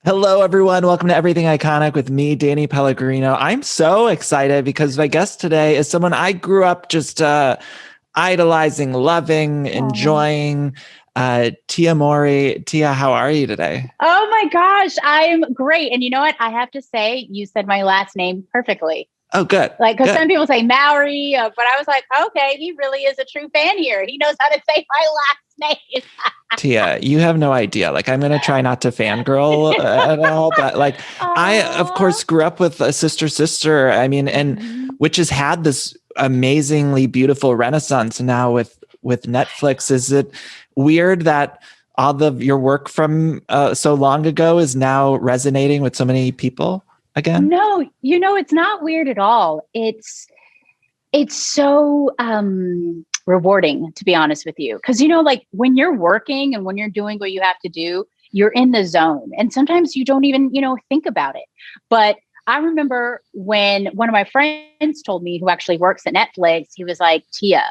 Hello, everyone. Welcome to Everything Iconic with me, Danny Pellegrino. I'm so excited because my guest today is someone I grew up just idolizing, loving, Oh. enjoying. Tia Mowry. Tia, how are you today? Oh my gosh, I'm great. And you know what? I have to say, you said my last name perfectly. Oh, good, Like, because good. some people say Mowry, but I was like, okay, he really is a true fan here. He knows how to say my last name. Tia, you have no idea. Like, I'm going to try not to fangirl at all, but like, I, of Oh. course, grew up with a sister. I mean, and Mhm. which has had this amazingly beautiful renaissance now with Netflix. Is it weird that all of your work from so long ago is now resonating with so many people again? No, it's not weird at all. It's so rewarding, to be honest with you, because like when you're working and when you're doing what you have to do, you're in the zone, and sometimes you don't even think about it. But I remember when one of my friends told me, who actually works at Netflix, he was like, Tia,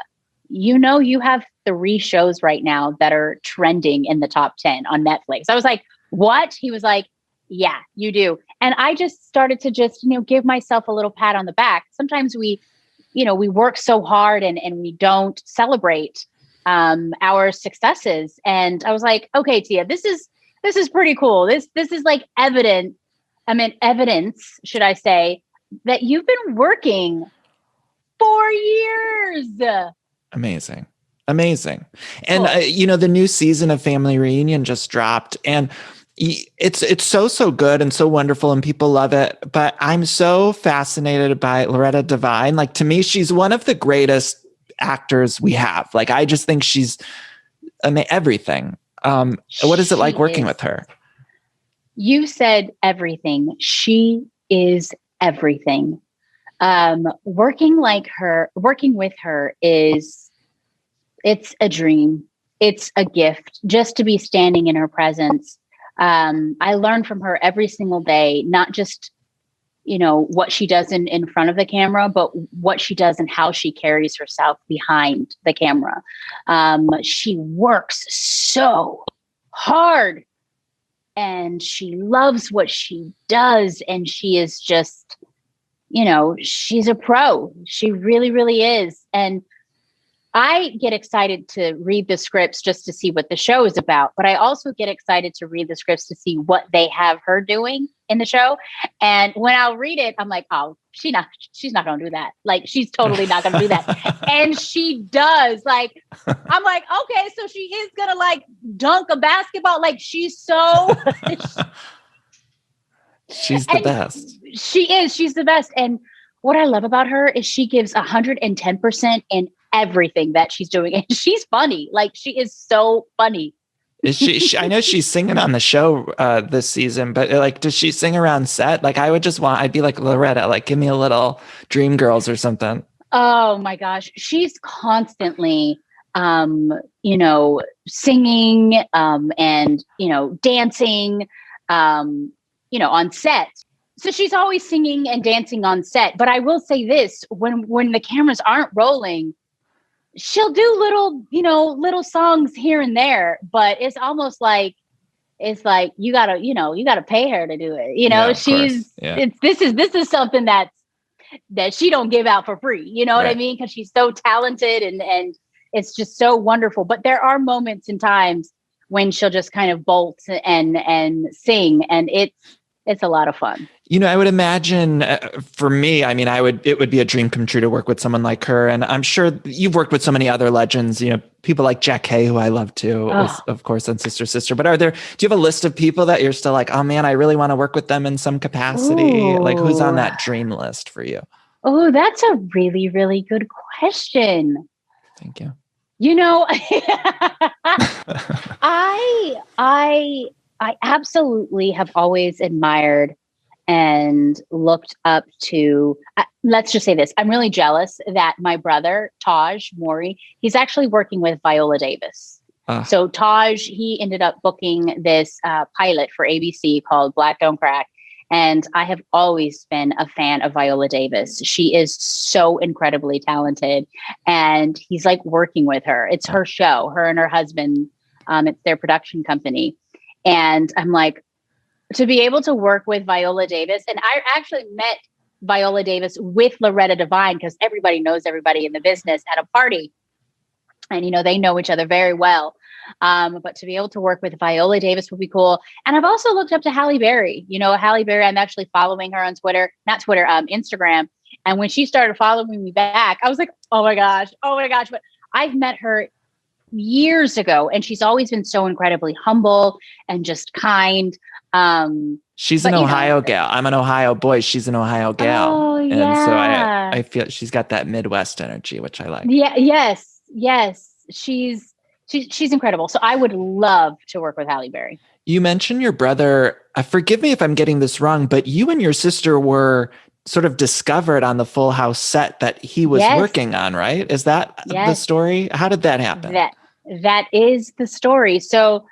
you have three shows right now that are trending in the top 10 on Netflix. I was like, what? He was like, yeah, you do. And I just started to just give myself a little pat on the back. Sometimes we work so hard, and we don't celebrate our successes. And I was like, okay, Tia, this is pretty cool. This is like evidence. I mean, evidence, should I say, that you've been working for years. Amazing. Amazing. And Cool. the new season of Family Reunion just dropped, and it's so good and so wonderful, and people love it. But I'm so fascinated by Loretta Devine. Like, to me, she's one of the greatest actors we have. Like, I just think she's everything. What is it like She working is. with her? You said everything. She is everything. Working with her it's a dream. It's a gift just to be standing in her presence. I learn from her every single day, not just, what she does in front of the camera, but what she does and how she carries herself behind the camera. She works so hard and she loves what she does. And she is just, she's a pro. She really, really is. And I get excited to read the scripts just to see what the show is about, but I also get excited to read the scripts to see what they have her doing in the show. And when I'll read it, I'm like, oh, she's not going to do that. Like, she's totally not going to do that. And she does. Like, I'm like, okay, so she is going to like dunk a basketball. Like, she's so, She's the and best. she's the best. And what I love about her is she gives 110% in everything that she's doing. And she's funny. Like, she is so funny. Is I know she's singing on the show this season, but like, does she sing around set? Like, I'd be like, Loretta, like, give me a little Dream Girls or something. Oh my gosh. She's constantly singing and dancing on set. So she's always singing and dancing on set. But I will say this, when the cameras aren't rolling, she'll do little songs here and there, but it's like you gotta pay her to do it. Yeah, of course. She's Yeah. it's this is something that she don't give out for free. You know what I Right. mean? Because she's so talented and it's just so wonderful. But there are moments and times when she'll just kind of bolt and sing, and it's a lot of fun. I would imagine for me, I mean, it would be a dream come true to work with someone like her. And I'm sure you've worked with so many other legends, people like Jack Hay, who I love too, Oh, of course, on Sister Sister. But do you have a list of people that you're still like, oh man, I really want to work with them in some capacity? Like, who's on ooh. that dream list for you? Oh, that's a really, really good question. Thank you. You know, I I I absolutely have always admired and looked up to, let's just say this. I'm really jealous that my brother, Taj Mori, he's actually working with Viola Davis. Uh, So Taj, he ended up booking this pilot for ABC called Black Don't Crack. And I have always been a fan of Viola Davis. She is so incredibly talented. And he's like working with her. It's her show, her and her husband. It's their production company. And I'm like, to be able to work with Viola Davis, and I actually met Viola Davis with Loretta Devine because everybody knows everybody in the business at a party. And, they know each other very well. But to be able to work with Viola Davis would be cool. And I've also looked up to Halle Berry. Halle Berry, I'm actually following her on Twitter, not Twitter, Instagram. And when she started following me back, I was like, oh my gosh. But I've met her years ago, and she's always been so incredibly humble and just kind. She's an Ohio gal. I'm an Ohio boy. She's an Ohio gal. Oh, yeah. And so I feel she's got that Midwest energy, which I like. Yeah. Yes. She's incredible. So I would love to work with Halle Berry. You mentioned your brother. Forgive me if I'm getting this wrong, but you and your sister were sort of discovered on the Full House set that he was working on, right? Is that the story? How did that happen? That is the story. So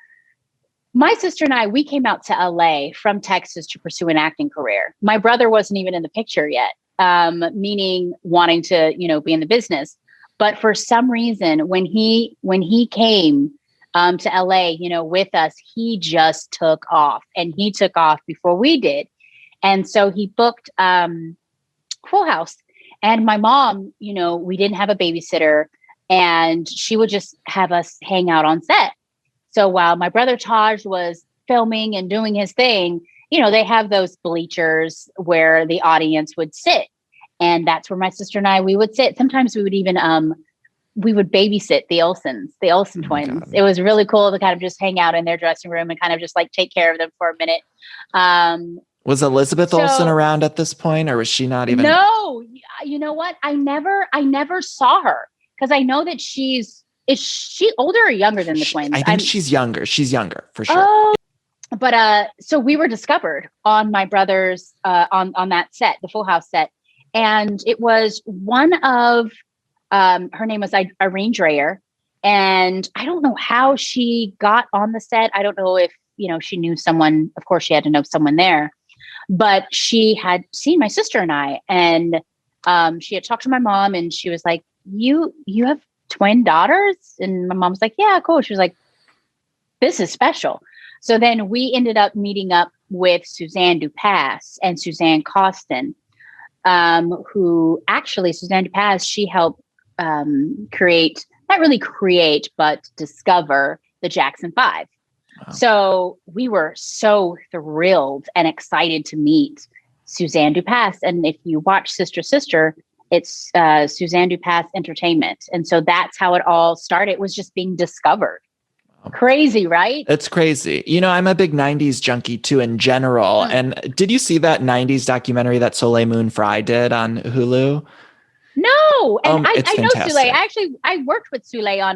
my sister and I, we came out to LA from Texas to pursue an acting career. My brother wasn't even in the picture yet, meaning wanting to, be in the business. But for some reason, when he came to LA, with us, he just took off, and he took off before we did. And so he booked Full House. And my mom, we didn't have a babysitter, and she would just have us hang out on set. So while my brother Taj was filming and doing his thing, they have those bleachers where the audience would sit. And that's where my sister and I, we would sit. Sometimes we would even, we would babysit the Olsen twins. It was really cool to kind of just hang out in their dressing room and kind of just like take care of them for a minute. Was Elizabeth Olsen around at this point, or was she not even? No, you know what? I never saw her, because I know that is she older or younger than the twins? I think she's younger. She's younger for sure. Oh, but so we were discovered on my brother's on that set, the Full House set. And it was one of, her name was Irene Dreyer. And I don't know how she got on the set. I don't know if, she knew someone. Of course, she had to know someone there. But she had seen my sister and I. And she had talked to my mom, and she was like, you have twin daughters? And my mom was like, yeah, cool. She was like, this is special. So then we ended up meeting up with Suzanne Dupass and Suzanne Costin. Who actually, Suzanne Dupass, she helped not really create, but discover the Jackson 5. Wow. So we were so thrilled and excited to meet Suzanne Dupass. And if you watch Sister Sister, it's Suzanne Dupass Entertainment. And so that's how it all started. It was just being discovered. Crazy, right? It's crazy. I'm a big 90s junkie too in general. And did you see that 90s documentary that Soleil Moon Frye did on Hulu? No. And I know fantastic. Soleil. I worked with Soleil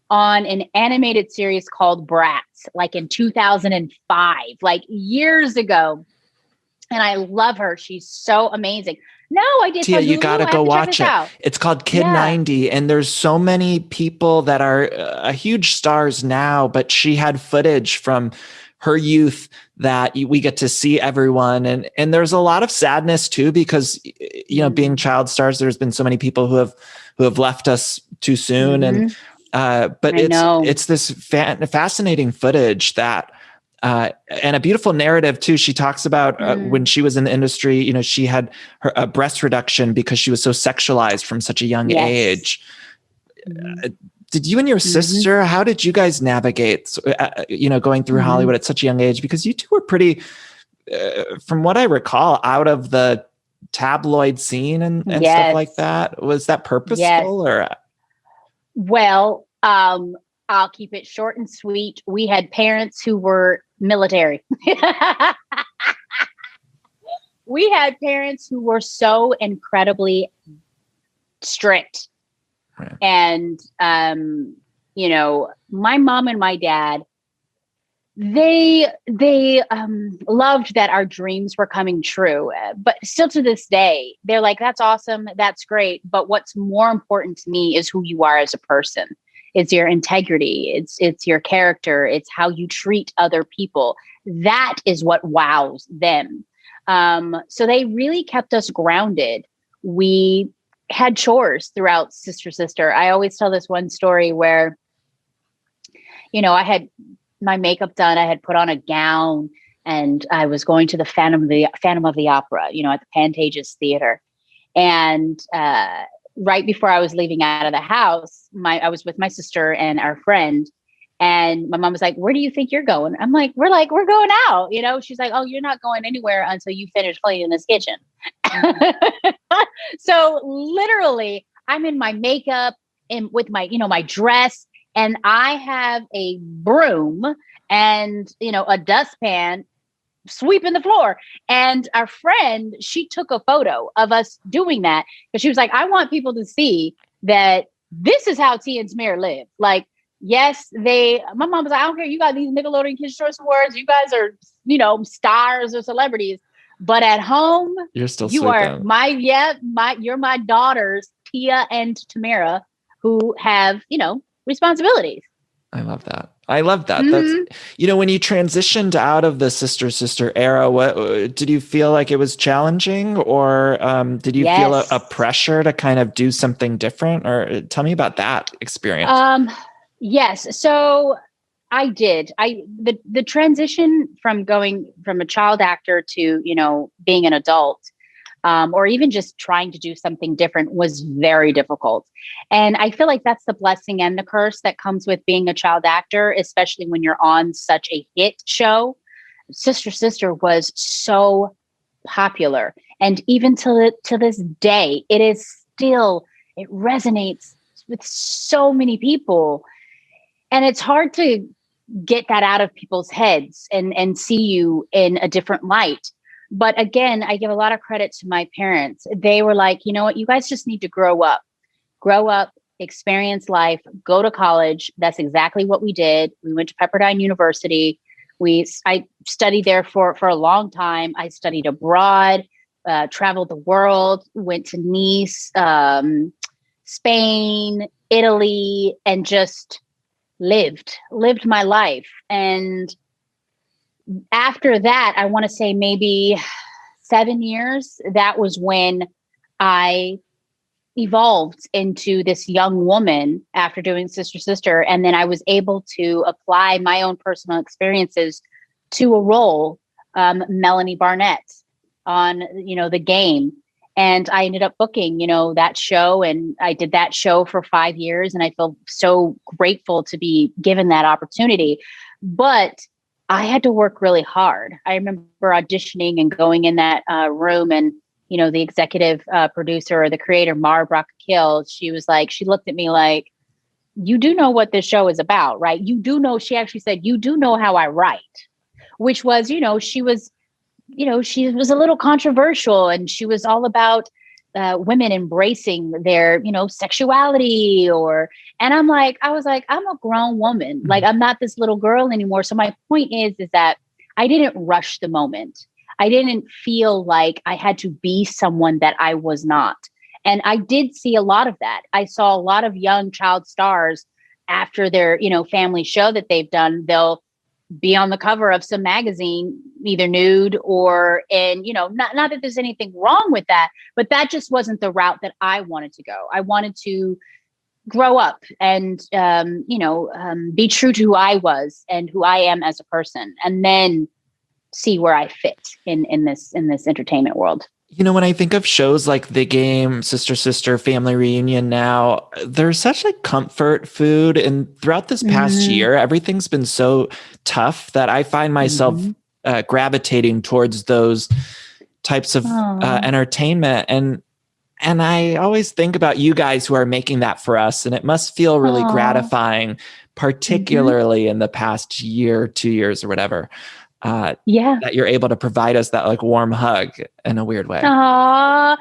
on an animated series called Bratz, like in 2005, like years ago. And I love her. She's so amazing. No, I did. Tia, you got to go watch it. It's called Kid 90. And there's so many people that are huge stars now, but she had footage from her youth that we get to see everyone. And there's a lot of sadness too, because, being child stars, there's been so many people who have left us too soon. And, but it's this fascinating footage that, and a beautiful narrative too. She talks about when she was in the industry, she had a breast reduction because she was so sexualized from such a young age. Did you and your sister, how did you guys navigate, going through Hollywood at such a young age? Because you two were pretty, from what I recall, out of the tabloid scene and stuff like that. Was that purposeful or? Well, I'll keep it short and sweet. We had parents who were military. We had parents who were so incredibly strict. Right. And, my mom and my dad, they loved that our dreams were coming true. But still to this day, they're like, that's awesome. That's great. But what's more important to me is who you are as a person. It's your integrity. It's your character. It's how you treat other people. That is what wows them. So they really kept us grounded. We had chores throughout Sister Sister. I always tell this one story where, I had my makeup done. I had put on a gown and I was going to the Phantom of the Opera, at the Pantages Theater. And right before I was leaving out of the house, I was with my sister and our friend. And my mom was like, "Where do you think you're going?" I'm like, we're going out, She's like, "Oh, you're not going anywhere until you finish cleaning this kitchen." So literally, I'm in my makeup and with my, my dress, and I have a broom and, a dustpan sweeping the floor. And our friend, she took a photo of us doing that because she was like, "I want people to see that this is how Tia and Tamera live." Like, yes, my mom was like, "I don't care. You got these Nickelodeon Kids' Choice Awards. You guys are, stars or celebrities. But at home, You're still you are you're my daughters, Tia and Tamera, who have, responsibilities." I love that. I love that. Mm-hmm. That's, when you transitioned out of the sister era, what did you feel like it was challenging, or did you feel a pressure to kind of do something different? Or tell me about that experience. Yes. So I did. The transition from going from a child actor to, being an adult, or even just trying to do something different was very difficult. And I feel like that's the blessing and the curse that comes with being a child actor, especially when you're on such a hit show. Sister was so popular. And even to this day, it resonates with so many people. And it's hard to get that out of people's heads and see you in a different light. But again, I give a lot of credit to my parents. They were like, "You know what? You guys just need to grow up, experience life, go to college." That's exactly what we did. We went to Pepperdine University. I studied there for a long time. I studied abroad, traveled the world, went to Nice, Spain, Italy, and just lived my life. And after that, I want to say maybe 7 years, that was when I evolved into this young woman after doing Sister. And then I was able to apply my own personal experiences to a role, Melanie Barnett on, The Game. And I ended up booking, that show. And I did that show for 5 years. And I feel so grateful to be given that opportunity. But I had to work really hard. I remember auditioning and going in that room, and, the executive producer or the creator, Mara Brock-Kill, she looked at me like, "You do know what this show is about, right? You do know," she actually said, "You do know how I write," which was, she was a little controversial, and she was all about women embracing their, sexuality and I was like, I'm a grown woman. Mm-hmm. Like, I'm not this little girl anymore. So my point is that I didn't rush the moment. I didn't feel like I had to be someone that I was not. And I did see a lot of that. I saw a lot of young child stars after their, family show that they've done. They'll be on the cover of some magazine, either nude or not that there's anything wrong with that, but that just wasn't the route that I wanted to go. I wanted to grow up and, be true to who I was and who I am as a person, and then see where I fit in this entertainment world. When I think of shows like The Game, Sister, Family Reunion now, they're such like comfort food. And throughout this past year, everything's been so tough that I find myself gravitating towards those types of entertainment. And I always think about you guys who are making that for us. And it must feel really gratifying, particularly in the past year, 2 years or whatever. That you're able to provide us that like warm hug in a weird way. That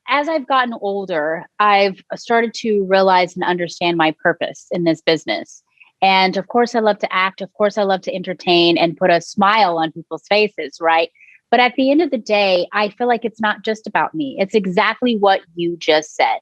as I've gotten older, I've started to realize and understand my purpose in this business. And of course, I love to act. Of course, I love to entertain and put a smile on people's faces, right? But at the end of the day, I feel like it's not just about me. It's exactly what you just said.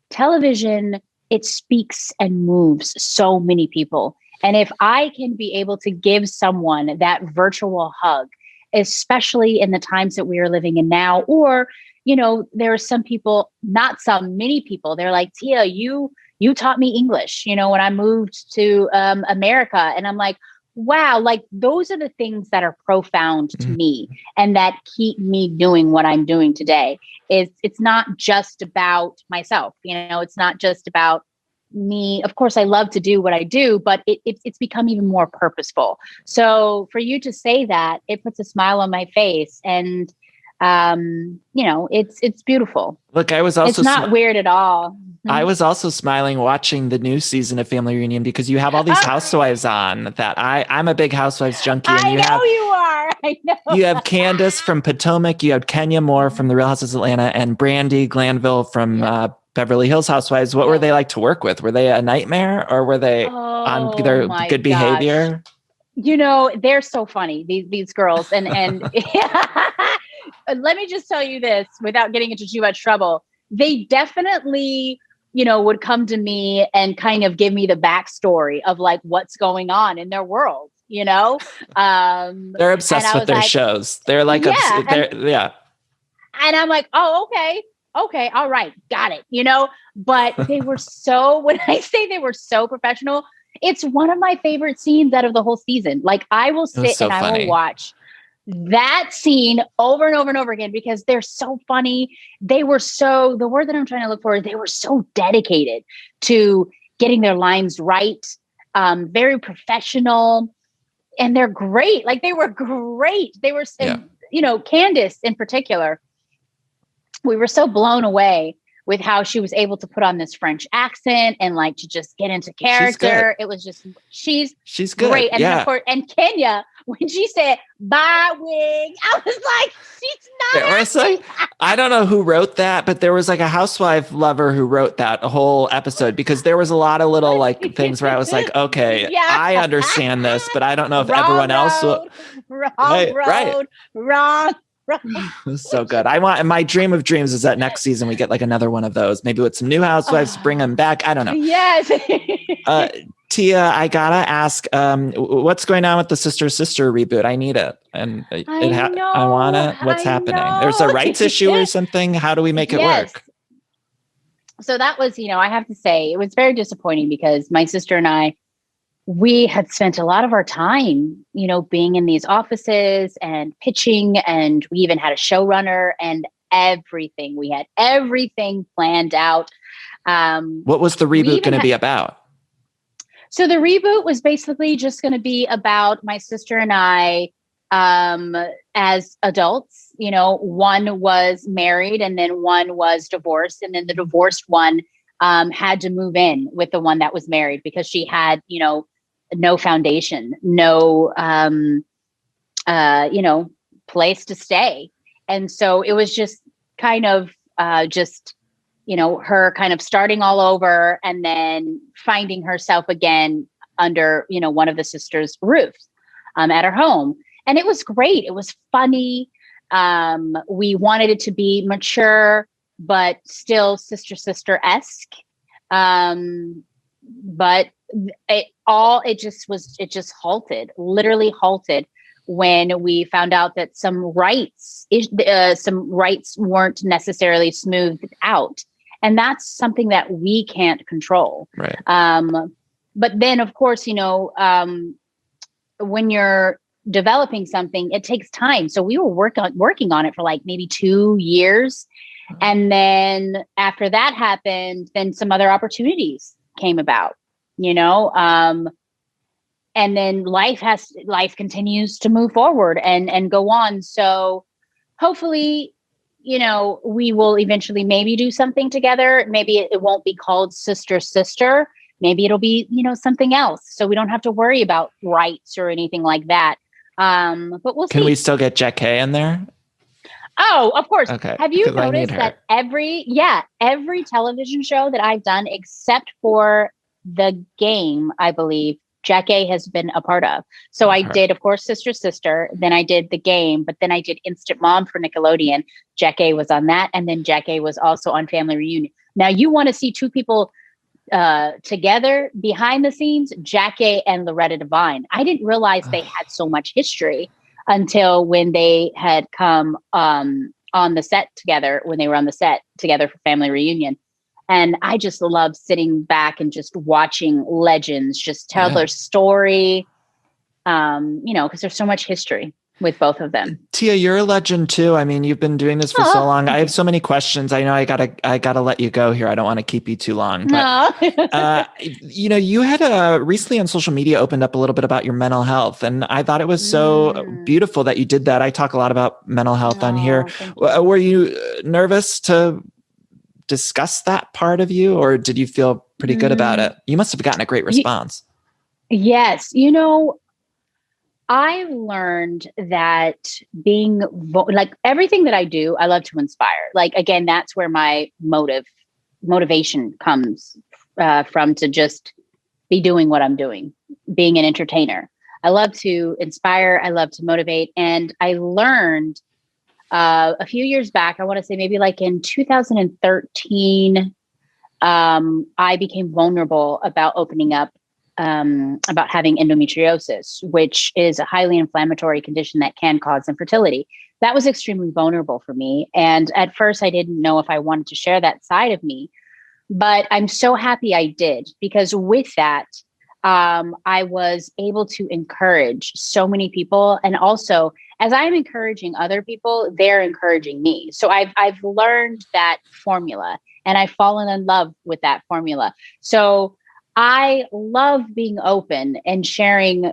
Television, it speaks and moves so many people. And if I can be able to give someone that virtual hug, especially in the times that we are living in now, or, there are some people, not some, many people, they're like, "Tia, you You taught me English, when I moved to America. And I'm like, wow, like those are the things that are profound to me and that keep me doing what I'm doing today. It's not just about myself, it's not just about me. Of course, I love to do what I do, but it's become even more purposeful. So for you to say that, it puts a smile on my face, and it's beautiful. Look, I was also it's not weird at all. I was also smiling watching the new season of Family Reunion because you have all these housewives on that I'm a big housewives junkie. And I know you are. I know. You have Candace from Potomac. You have Kenya Moore from the Real Housewives of Atlanta and Brandy Glanville from Beverly Hills Housewives. What were they like to work with? Were they a nightmare or were they on their good behavior? They're so funny, these girls. And let me just tell you this without getting into too much trouble. They definitely, would come to me and kind of give me the backstory of like what's going on in their world, They're obsessed with their shows. They're like, And I'm like, oh, okay. All right. Got it. But they were when I say they were so professional, it's one of my favorite scenes out of the whole season. Like I will sit and I will watch that scene over and over and over again because they're so funny. The word that I'm trying to look for, they were so dedicated to getting their lines right. Very professional, and they're great. Like they were great. They were, Candace in particular, we were so blown away with how she was able to put on this French accent and like to just get into character. It was just, she's good. Great. And then of course, and Kenya, when she said, bye wig, I was like, she's not. I don't know who wrote that, but there was like a housewife lover who wrote that a whole episode because there was a lot of little like things where I was like, okay, I understand this, but I don't know if everyone else will. Wrong. So good. My dream of dreams is that next season we get like another one of those, maybe with some new housewives, bring them back. I don't know. Yes. Tia, I gotta ask, what's going on with the sister reboot? I need it. And I want it. What's happening? There's a rights issue or something. How do we make it work? So that was, I have to say it was very disappointing because my sister and we had spent a lot of our time, being in these offices and pitching, and we even had a showrunner and everything. We had everything planned out. What was the reboot going to be about? So the reboot was basically just going to be about my sister and I as adults. One was married and then one was divorced. And then the divorced one had to move in with the one that was married because she had, no foundation, no, place to stay. And so it was just kind of her kind of starting all over and then finding herself again under, one of the sisters' roofs at her home. And it was great. It was funny. We wanted it to be mature, but still sister-esque. But it just literally halted when we found out that some rights weren't necessarily smoothed out. And that's something that we can't control. Right. But then of course, when you're developing something, it takes time. So we were working on it for like maybe 2 years. And then after that happened, then some other opportunities came about, and then life continues to move forward and go on. So hopefully, we will eventually maybe do something together. Maybe it won't be called sister. Maybe it'll be, something else. So we don't have to worry about rights or anything like that. But we'll see. Can we still get Jack Kay in there? Oh, of course. Okay. Have you noticed that every television show that I've done, except for the game, I believe, Jack A has been a part of. So I did, of course, Sister, then I did the game, but then I did Instant Mom for Nickelodeon. Jack A was on that. And then Jack A was also on Family Reunion. Now you want to see two people together behind the scenes, Jack A and Loretta Devine. I didn't realize they had so much history until when they had come on the set together, when they were on the set together for Family Reunion. And I just love sitting back and just watching legends just tell their story, because there's so much history with both of them. Tia, you're a legend too. I mean, you've been doing this for so long. I have so many questions. I know I gotta let you go here. I don't want to keep you too long. But, you had recently on social media opened up a little bit about your mental health, and I thought it was so beautiful that you did that. I talk a lot about mental health on here. Were you nervous to discuss that part of you, or did you feel pretty good about it? You must have gotten a great response. Yes. I learned that being like everything that I do, I love to inspire. Like, again, that's where my motivation comes from, to just be doing what I'm doing, being an entertainer. I love to inspire. I love to motivate. And I learned a few years back, I want to say maybe like in 2013, I became vulnerable about opening up about having endometriosis, which is a highly inflammatory condition that can cause infertility. That was extremely vulnerable for me. And at first I didn't know if I wanted to share that side of me, but I'm so happy I did, because with that, I was able to encourage so many people. And also, as I'm encouraging other people, they're encouraging me. So I've learned that formula, and I've fallen in love with that formula. So I love being open and sharing,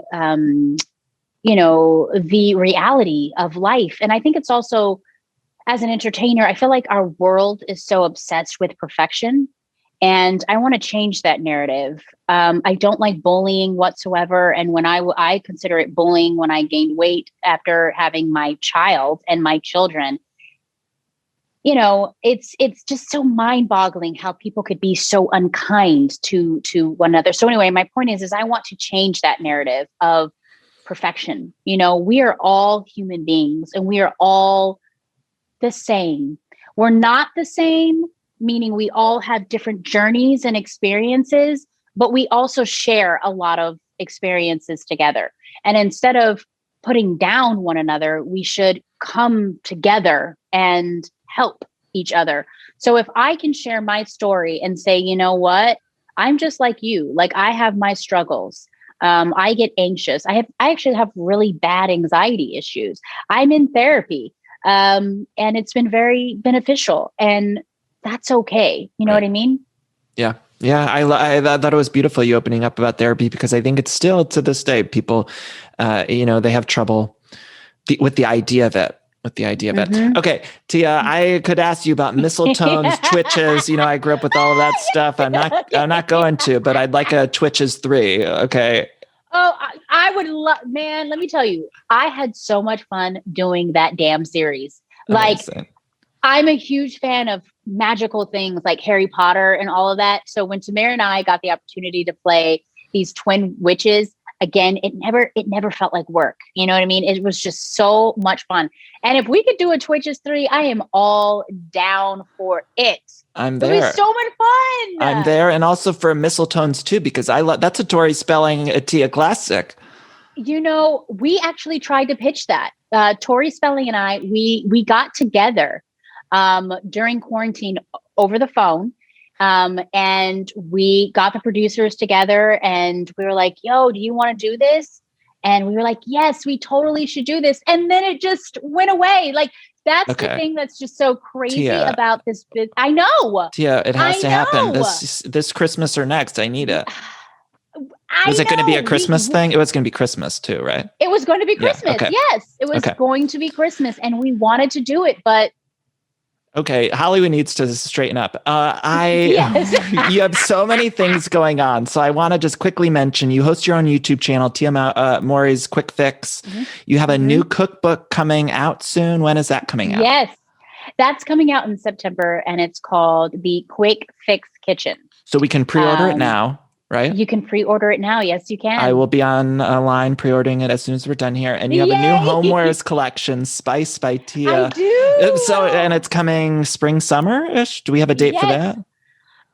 the reality of life. And I think it's also, as an entertainer, I feel like our world is so obsessed with perfection. And I want to change that narrative. I don't like bullying whatsoever. And when I consider it bullying when I gained weight after having my child and my children. It's just so mind-boggling how people could be so unkind to one another. So anyway, my point is I want to change that narrative of perfection. We are all human beings, and we are all the same. We're not the same, meaning we all have different journeys and experiences, but we also share a lot of experiences together. And instead of putting down one another, we should come together and help each other. So if I can share my story and say, you know what, I'm just like you, like I have my struggles. I get anxious. I actually have really bad anxiety issues. I'm in therapy. And it's been very beneficial, and that's okay. You know what I mean? Yeah. Yeah. I thought it was beautiful you opening up about therapy, because I think it's still to this day, people, they have trouble with the idea of it. Okay, Tia, I could ask you about mistletoes, twitches. I grew up with all of that stuff. I'm not going to, but I'd like a Twitches 3. Okay. Oh, I would love, man, let me tell you, I had so much fun doing that damn series. Amazing. Like, I'm a huge fan of magical things like Harry Potter and all of that. So when Tamara and I got the opportunity to play these twin witches, again, it never felt like work. You know what I mean? It was just so much fun. And if we could do a Twitches 3, I am all down for it. I'm there. It'll be so much fun. I'm there. And also for mistletones too, because that's a Tori Spelling, a Tia classic. We actually tried to pitch that. Tori Spelling and I, we got together during quarantine over the phone. And we got the producers together, and we were like, yo, do you want to do this? And we were like, yes, we totally should do this. And then it just went away. Like, that's the thing that's just so crazy about this. I know. Tia, it has to happen this Christmas or next. I need it. Was it going to be a Christmas thing? It was going to be Christmas too, right? It was going to be Christmas. Yeah, okay. Yes, it was going to be Christmas, and we wanted to do it, but okay, Hollywood needs to straighten up. You have so many things going on. So I want to just quickly mention, you host your own YouTube channel, Tia Mowry's Quick Fix. Mm-hmm. You have a new cookbook coming out soon. When is that coming out? Yes, that's coming out in September, and it's called The Quick Fix Kitchen. So we can pre-order it now, right? You can pre-order it now. Yes, you can. I will be online pre-ordering it as soon as we're done here. And you have a new Homewares collection, Spice by Tia. I do. So, and it's coming spring, summer-ish. Do we have a date for that?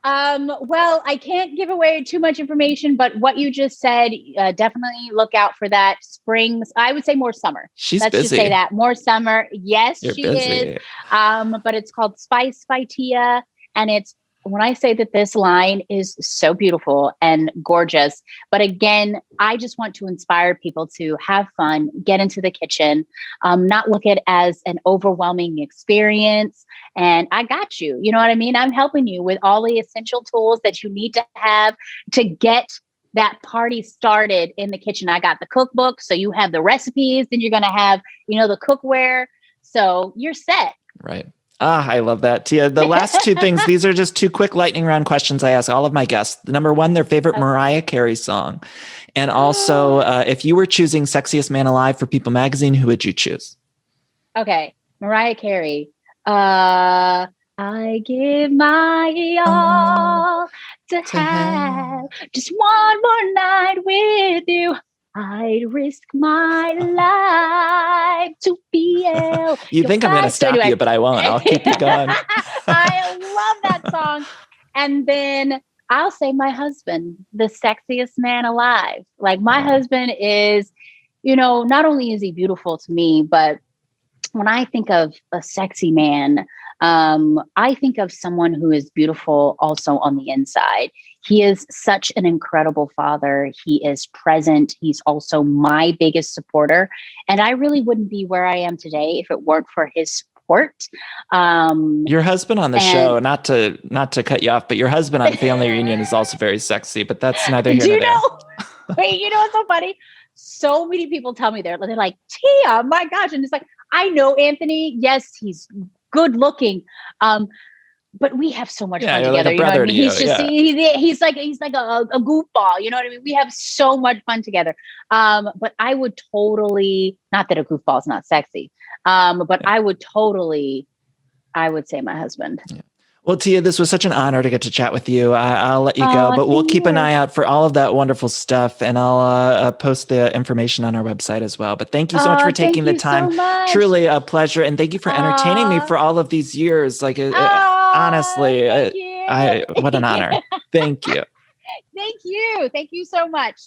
Well, I can't give away too much information, but what you just said, definitely look out for that. Spring, I would say more summer. She's Let's busy. just say that. More summer. Yes, You're she busy. is. But it's called Spice by Tia, and it's when I say that this line is so beautiful and gorgeous, but again, I just want to inspire people to have fun, get into the kitchen, not look at it as an overwhelming experience. And I got you. You know what I mean? I'm helping you with all the essential tools that you need to have to get that party started in the kitchen. I got the cookbook, so you have the recipes, then you're going to have, the cookware. So you're set. Right. I love that. Tia, the last two things, these are just two quick lightning round questions I ask all of my guests. Number one, their favorite Mariah Carey song. And also, if you were choosing Sexiest Man Alive for People magazine, who would you choose? Okay. Mariah Carey. I give my all to have just one more night with you. I'd risk my life to feel. You think I'm going to stop you, but I won't. I'll keep you going. I love that song. And then I'll say my husband, the sexiest man alive. Like my husband is, not only is he beautiful to me, but when I think of a sexy man, I think of someone who is beautiful also on the inside. He is such an incredible father. He is present. He's also my biggest supporter. And I really wouldn't be where I am today if it weren't for his support. Your husband on the show, not to cut you off, but your husband on Family Reunion is also very sexy, but that's neither here nor there. Wait, what's so funny? So many people tell me they're like, Tia, my gosh. And it's like, I know Anthony. Yes, he's good looking. But we have so much fun together. Like I mean? He's just he's like a goofball. You know what I mean? We have so much fun together. But I would totally, not that a goofball is not sexy. But I would say my husband. Yeah. Well, Tia, this was such an honor to get to chat with you. I'll let you go, but we'll keep an eye out for all of that wonderful stuff, and I'll post the information on our website as well. But thank you so much for taking the time. So truly a pleasure, and thank you for entertaining me for all of these years. Like, honestly, what an honor. Thank you. Thank you so much.